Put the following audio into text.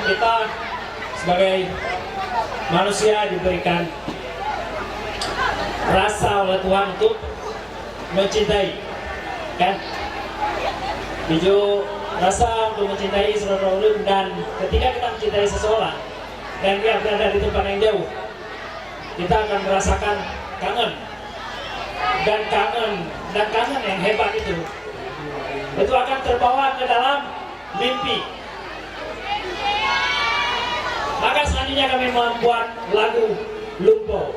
kita sebagai manusia diberikan rasa oleh Tuhan untuk mencintai, kan? Tujuh rasa untuk mencintai saudara ulun, dan ketika kita mencintai seseorang dan dia berada di tempat yang jauh, kita akan merasakan kangen yang hebat itu akan terbawa ke dalam mimpi. Maka selanjutnya kami membuat lagu Lumpo.